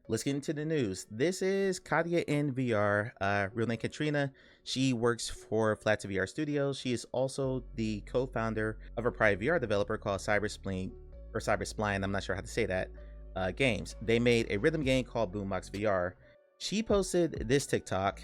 Let's get into the news. This is Katia in VR, real name Katrina. She works for Flat to VR Studios. She is also the co-founder of a private VR developer called Cyberspline, I'm not sure how to say that, games. They made a rhythm game called Boombox VR. She posted this TikTok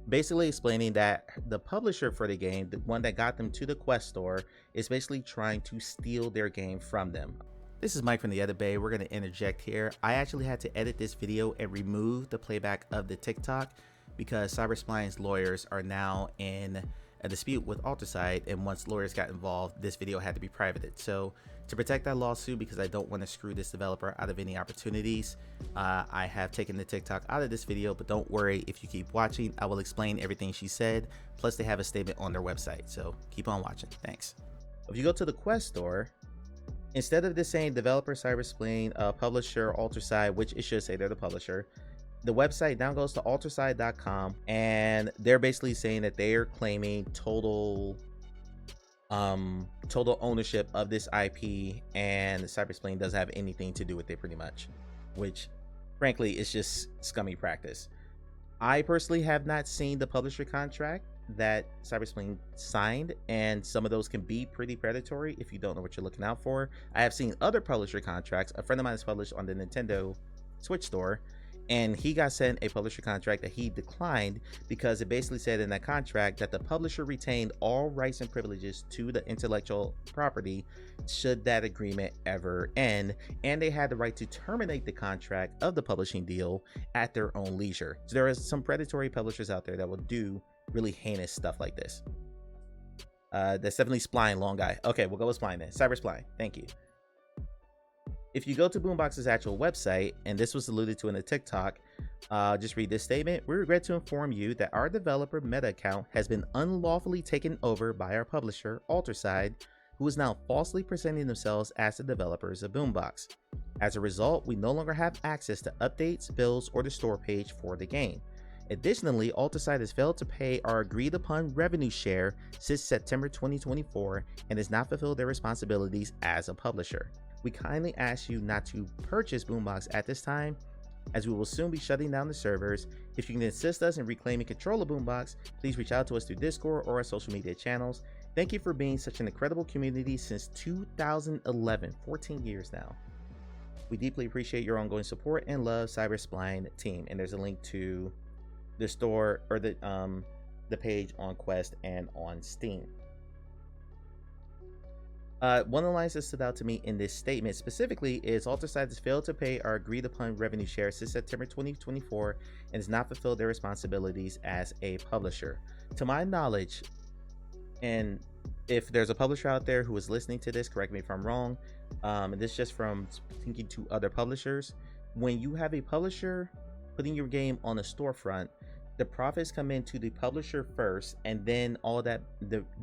basically explaining that the publisher for the game, the one that got them to the Quest store, is basically trying to steal their game from them. This is Mike from the Other Bay. We're going to interject here. I actually had to edit this video and remove the playback of the TikTok because Cyberspline's lawyers are now in a dispute with Alterside, and once lawyers got involved, this video had to be privated. So to protect that lawsuit, because I don't want to screw this developer out of any opportunities, I have taken the TikTok out of this video, but don't worry, if you keep watching, I will explain everything she said, plus they have a statement on their website, so keep on watching. Thanks. If you go to the Quest store, instead of this saying developer Cyberspline, publisher Alterside, which it should say they're the publisher, the website now goes to alterside.com, and they're basically saying that they are claiming total ownership of this IP, and Cyberspline doesn't have anything to do with it pretty much, which frankly is just scummy practice. I personally have not seen the publisher contract that Cyberspline signed, and some of those can be pretty predatory if you don't know what you're looking out for. I have seen other publisher contracts. A friend of mine is published on the Nintendo Switch store, and he got sent a publisher contract that he declined because it basically said in that contract that the publisher retained all rights and privileges to the intellectual property should that agreement ever end, and they had the right to terminate the contract of the publishing deal at their own leisure. So there are some predatory publishers out there that will do really heinous stuff like this. That's definitely Spline, long guy. Okay, we'll go with Spline then. Cyberspline, thank you. If you go to Boombox's actual website, and this was alluded to in the TikTok, just read this statement. We regret to inform you that our developer Meta account has been unlawfully taken over by our publisher, Alterside, who is now falsely presenting themselves as the developers of Boombox. As a result, we no longer have access to updates, builds, or the store page for the game. Additionally, Alterside has failed to pay our agreed upon revenue share since September 2024 and has not fulfilled their responsibilities as a publisher. We kindly ask you not to purchase Boombox at this time, as we will soon be shutting down the servers. If you can assist us in reclaiming control of Boombox, please reach out to us through Discord or our social media channels. Thank you for being such an incredible community since 2011, 14 years now. We deeply appreciate your ongoing support and love, Cyberspline team. And there's a link to the store, or the page on Quest and on Steam. One of the lines that stood out to me in this statement specifically is Alterside has failed to pay our agreed upon revenue share since September 2024 and has not fulfilled their responsibilities as a publisher. To my knowledge, and if there's a publisher out there who is listening to this, correct me if I'm wrong, and this is just from speaking to other publishers, when you have a publisher putting your game on a storefront, the profits come into the publisher first, and then all that,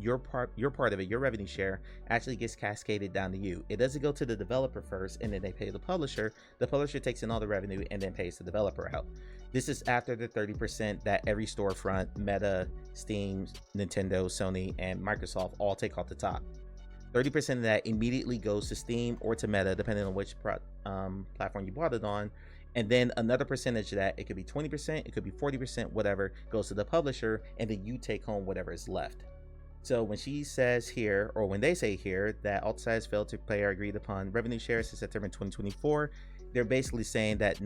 your part of it, your revenue share, actually gets cascaded down to you. It doesn't go to the developer first and then they pay the publisher. The publisher takes in all the revenue and then pays the developer out. This is after the 30% that every storefront, Meta, Steam, Nintendo, Sony, and Microsoft all take off the top. 30% of that immediately goes to Steam or to Meta, depending on which platform you bought it on. And then another percentage of that, it could be 20%, it could be 40%, whatever, goes to the publisher, and then you take home whatever is left. So when she says here, or when they say here, that Alterside has failed to pay our agreed upon revenue share since September 2024, they're basically saying that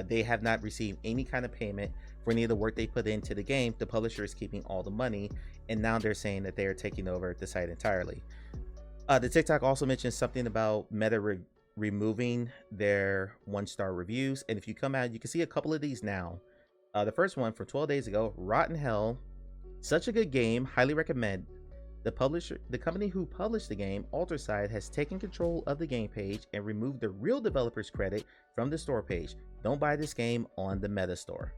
they have not received any kind of payment for any of the work they put into the game. The publisher is keeping all the money, and now they're saying that they are taking over the site entirely. The TikTok also mentions something about Meta removing their 1-star reviews, and if you come out, you can see a couple of these now. The first one from 12 days ago: Rotten Hell, such a good game, highly recommend. The company who published the game, Alterside, has taken control of the game page and removed the real developer's credit from the store page. Don't buy this game on the Meta store.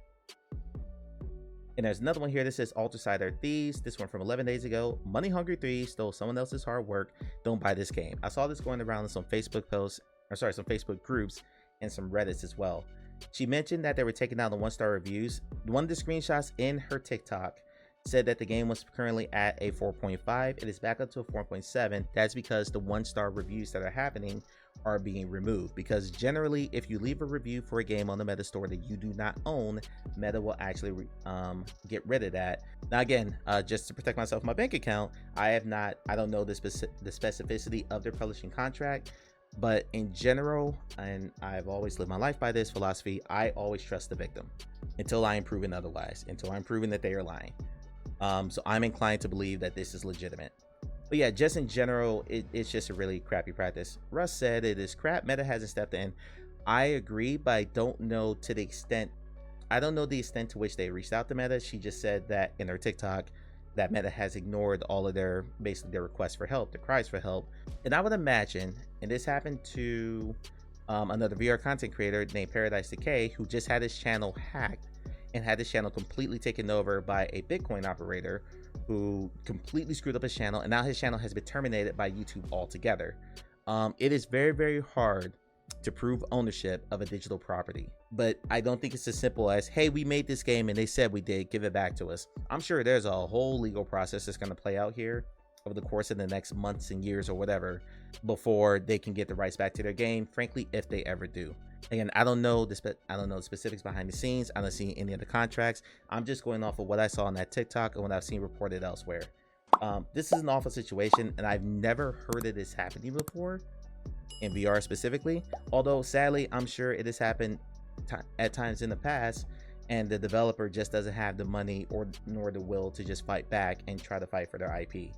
And there's another one here that says Alterside are thieves. This one from 11 days ago: money hungry thieves stole someone else's hard work. Don't buy this game. I saw this going around in some Facebook posts, some Facebook groups and some Reddits as well. She mentioned that they were taking down the 1-star reviews. One of the screenshots in her TikTok said that the game was currently at a 4.5. It is back up to a 4.7. That's because the 1-star reviews that are happening are being removed, because generally if you leave a review for a game on the Meta store that you do not own, Meta will actually get rid of that. Now again, just to protect myself, my bank account, I don't know the specificity of their publishing contract, but in general, and I've always lived my life by this philosophy, I always trust the victim until I am proven otherwise, until I'm proven that they are lying. So I'm inclined to believe that this is legitimate. But yeah, just in general, it's just a really crappy practice. Russ said it is crap. Meta hasn't stepped in. I agree, but I don't know the extent to which they reached out to Meta. She just said that in her TikTok that Meta has ignored all of their requests for help, their cries for help. And I would imagine, and this happened to another VR content creator named Paradise Decay, who just had his channel hacked and had his channel completely taken over by a Bitcoin operator who completely screwed up his channel, and now his channel has been terminated by YouTube altogether. It is very, very hard to prove ownership of a digital property, but I don't think it's as simple as, hey, we made this game and they said we did, give it back to us. I'm sure there's a whole legal process that's going to play out here over the course of the next months and years or whatever before they can get the rights back to their game, frankly, if they ever do. Again, I don't know the specifics behind the scenes. I don't see any of the contracts. I'm just going off of what I saw on that TikTok and what I've seen reported elsewhere. This is an awful situation, and I've never heard of this happening before in VR specifically, although sadly I'm sure it has happened at times in the past, and the developer just doesn't have the money nor the will to just fight back and try to fight for their IP.